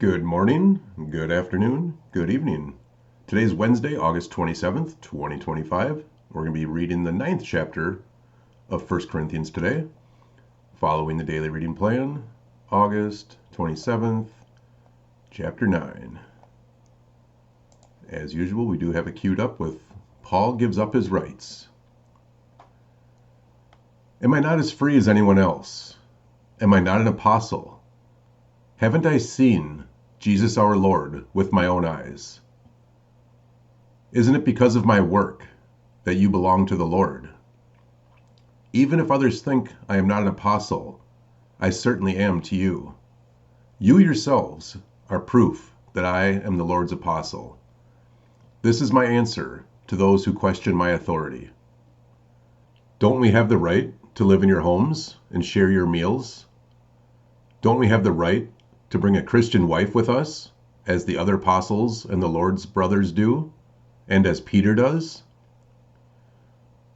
Good morning, good afternoon, good evening. Today's Wednesday, August 27th, 2025. We're going to be reading the 9th chapter of 1 Corinthians today, following the daily reading plan, August 27th, chapter 9. As usual, we do have it queued up with Paul gives up his rights. Am I not as free as anyone else? Am I not an apostle? Haven't I seen Jesus our Lord with my own eyes? Isn't it because of my work that you belong to the Lord? Even if others think I am not an apostle, I certainly am to you. You yourselves are proof that I am the Lord's apostle. This is my answer to those who question my authority. Don't we have the right to live in your homes and share your meals? Don't we have the right to bring a Christian wife with us, as the other apostles and the Lord's brothers do, and as Peter does?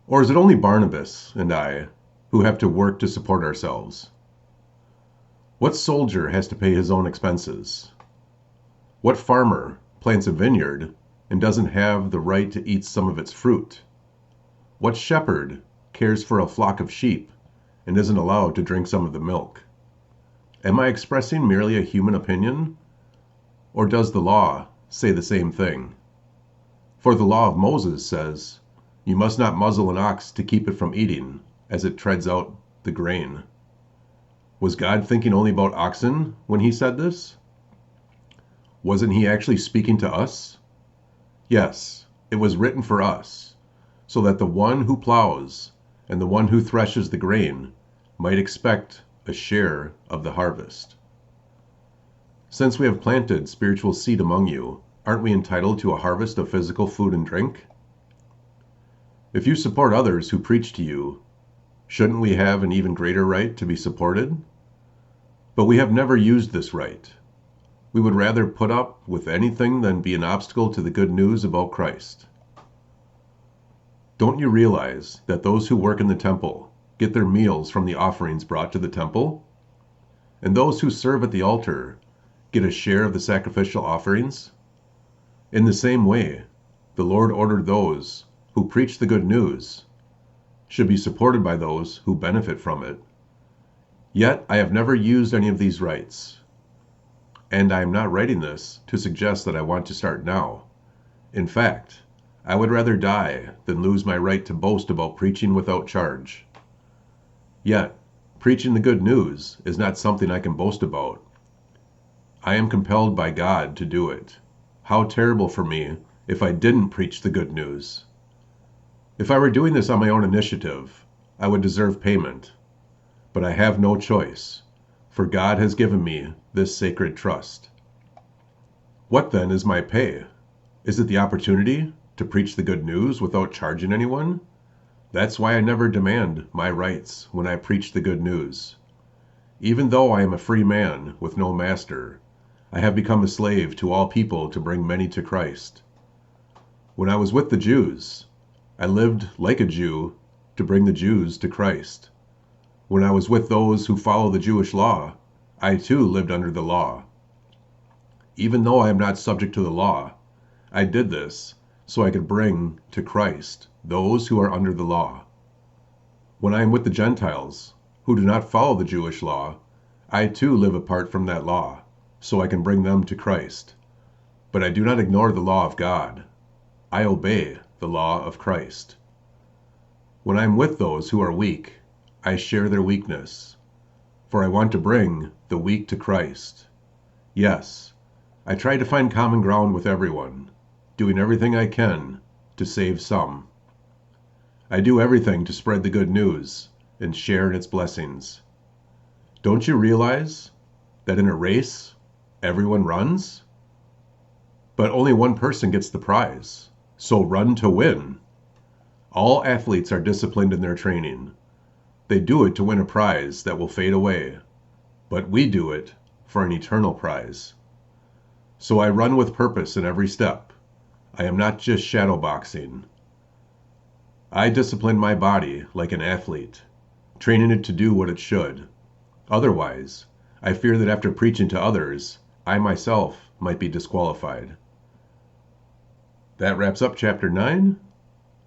Or is it only Barnabas and I who have to work to support ourselves? What soldier has to pay his own expenses? What farmer plants a vineyard and doesn't have the right to eat some of its fruit? What shepherd cares for a flock of sheep and isn't allowed to drink some of the milk? Am I expressing merely a human opinion? Or does the law say the same thing? For the law of Moses says, you must not muzzle an ox to keep it from eating, as it treads out the grain. Was God thinking only about oxen when he said this? Wasn't he actually speaking to us? Yes, it was written for us, so that the one who plows and the one who threshes the grain might expect a share of the harvest. Since we have planted spiritual seed among you, aren't we entitled to a harvest of physical food and drink? If you support others who preach to you, shouldn't we have an even greater right to be supported? But we have never used this right. We would rather put up with anything than be an obstacle to the good news about Christ. Don't you realize that those who work in the temple get their meals from the offerings brought to the temple? And those who serve at the altar get a share of the sacrificial offerings? In the same way, the Lord ordered those who preach the good news should be supported by those who benefit from it. Yet I have never used any of these rights. And I am not writing this to suggest that I want to start now. In fact, I would rather die than lose my right to boast about preaching without charge. Yet, preaching the good news is not something I can boast about. I am compelled by God to do it. How terrible for me if I didn't preach the good news. If I were doing this on my own initiative, I would deserve payment. But I have no choice, for God has given me this sacred trust. What then is my pay? Is it the opportunity to preach the good news without charging anyone? That's why I never demand my rights when I preach the good news. Even though I am a free man with no master, I have become a slave to all people to bring many to Christ. When I was with the Jews, I lived like a Jew to bring the Jews to Christ. When I was with those who follow the Jewish law, I too lived under the law. Even though I am not subject to the law, I did this so I could bring to Christ those who are under the law. When I am with the Gentiles, who do not follow the Jewish law, I too live apart from that law, so I can bring them to Christ. But I do not ignore the law of God. I obey the law of Christ. When I am with those who are weak, I share their weakness, for I want to bring the weak to Christ. Yes, I try to find common ground with everyone, doing everything I can to save some. I do everything to spread the good news and share in its blessings. Don't you realize that in a race, everyone runs? But only one person gets the prize, so run to win. All athletes are disciplined in their training. They do it to win a prize that will fade away, but we do it for an eternal prize. So I run with purpose in every step. I am not just shadowboxing. I discipline my body like an athlete, training it to do what it should. Otherwise, I fear that after preaching to others, I myself might be disqualified. That wraps up chapter 9.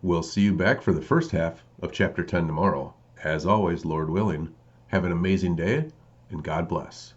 We'll see you back for the first half of chapter 10 tomorrow. As always, Lord willing, have an amazing day, and God bless.